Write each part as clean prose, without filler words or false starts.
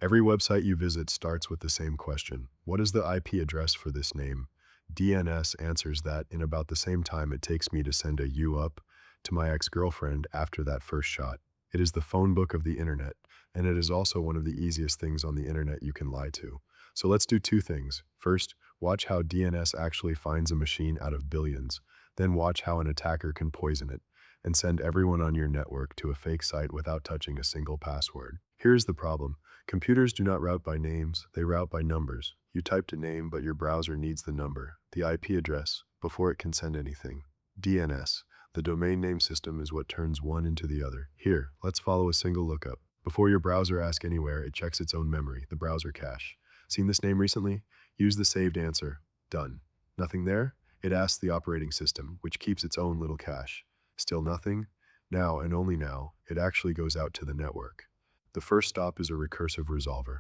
Every website you visit starts with the same question. What is the IP address for this name? DNS answers that in about the same time it takes me to send a "you up" to my ex-girlfriend after that first shot. It is the phone book of the internet, and it is also one of the easiest things on the internet you can lie to. So let's do two things. First, watch how DNS actually finds a machine out of billions. Then watch how an attacker can poison it and send everyone on your network to a fake site without touching a single password. Here's the problem. Computers do not route by names, they route by numbers. You typed a name, but your browser needs the number, the IP address, before it can send anything. DNS, the domain name system, is what turns one into the other. Here, let's follow a single lookup. Before your browser asks anywhere, it checks its own memory, the browser cache. Seen this name recently? Use the saved answer. Done. Nothing there? It asks the operating system, which keeps its own little cache. Still nothing? Now, and only now, it actually goes out to the network. The first stop is a recursive resolver.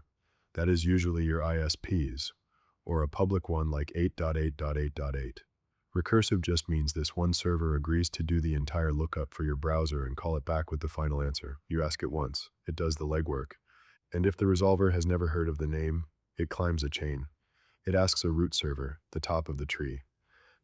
That is usually your ISPs, or a public one like 8.8.8.8. Recursive just means this one server agrees to do the entire lookup for your browser and call it back with the final answer. You ask it once, it does the legwork. And if the resolver has never heard of the name, it climbs a chain. It asks a root server, the top of the tree.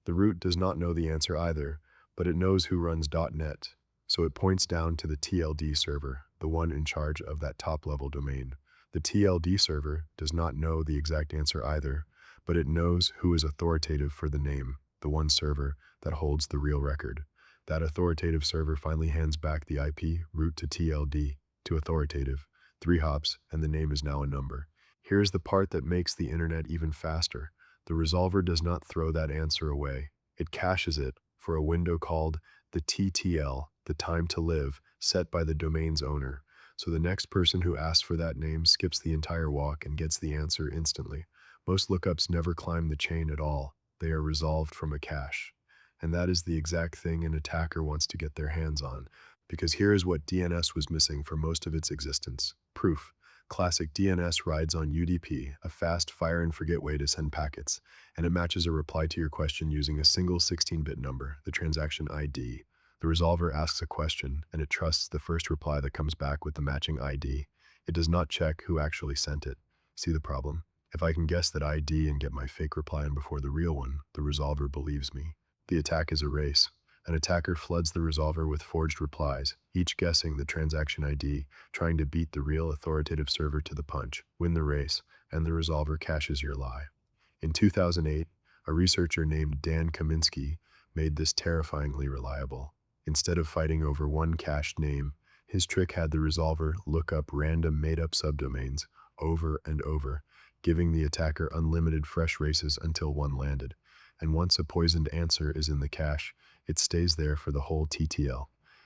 The root does not know the answer either, but it knows who runs .NET, so it points down to the TLD server, the one in charge of that top-level domain. The TLD server does not know the exact answer either, but it knows who is authoritative for the name, the one server that holds the real record. That authoritative server finally hands back the IP route to TLD, to authoritative, 3 hops, and the name is now a number. Here's the part that makes the internet even faster. The resolver does not throw that answer away. It caches it for a window called the TTL, the time to live, set by the domain's owner. So the next person who asks for that name skips the entire walk and gets the answer instantly. Most lookups never climb the chain at all. They are resolved from a cache. And that is the exact thing an attacker wants to get their hands on, because here is what DNS was missing for most of its existence. Proof. Classic DNS rides on UDP, a fast fire-and-forget way to send packets, and it matches a reply to your question using a single 16-bit number, the transaction ID. The resolver asks a question, and it trusts the first reply that comes back with the matching ID. It does not check who actually sent it. See the problem? If I can guess that ID and get my fake reply in before the real one, the resolver believes me. The attack is a race. An attacker floods the resolver with forged replies, each guessing the transaction ID, trying to beat the real authoritative server to the punch, win the race, and the resolver caches your lie. In 2008, a researcher named Dan Kaminsky made this terrifyingly reliable. Instead of fighting over one cached name, his trick had the resolver look up random made-up subdomains over and over, giving the attacker unlimited fresh races until one landed. And once a poisoned answer is in the cache, it stays there for the whole TTL.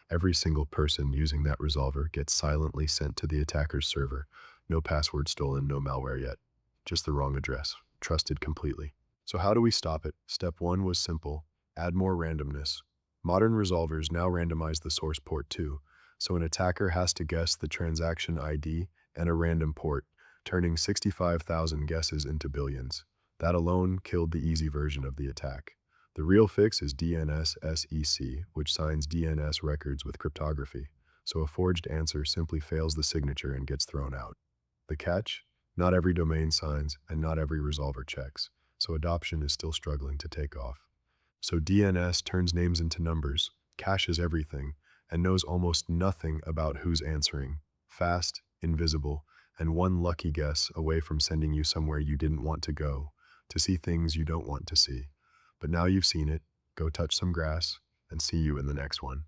Every single person using that resolver gets silently sent to the attacker's server. No password stolen, no malware yet. Just the wrong address. Trusted completely. So how do we stop it? Step 1 was simple. Add more randomness. Modern resolvers now randomize the source port too, so an attacker has to guess the transaction ID and a random port, turning 65,000 guesses into billions. That alone killed the easy version of the attack. The real fix is DNSSEC, which signs DNS records with cryptography, so a forged answer simply fails the signature and gets thrown out. The catch? Not every domain signs and not every resolver checks, so adoption is still struggling to take off. So DNS turns names into numbers, caches everything, and knows almost nothing about who's answering. Fast, invisible, and one lucky guess away from sending you somewhere you didn't want to go, to see things you don't want to see. But now you've seen it, go touch some grass, and see you in the next one.